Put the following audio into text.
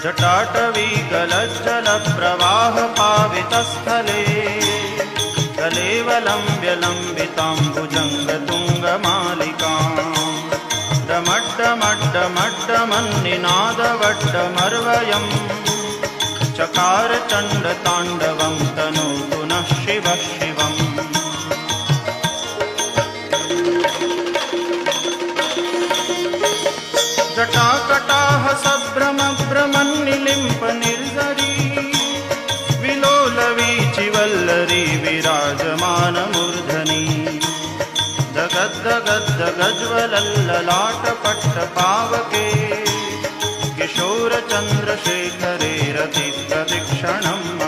जटाटवीगलज्जलप्रवाहपावितस्थले कलेवलम्ब्यलम्बिताम्बुजङ्गतुङ्गमालिकाम् डमड्डमड्डमड्डमन्निनादवड्डमर्वयम् चकार चण्डताण्डवं तनोतु नः शिवः शिवम्। जटाकटाह सभ्रमभ्रमन्निलिम्पनिर्झरी विलोलवीचिवल्लरी विराजमानमूर्धनि दगद्दगद्दगज्ज्वलल्ललाटपट्टपावके किशोरचन्द्रशेखरे रतिप्रदक्षिणम्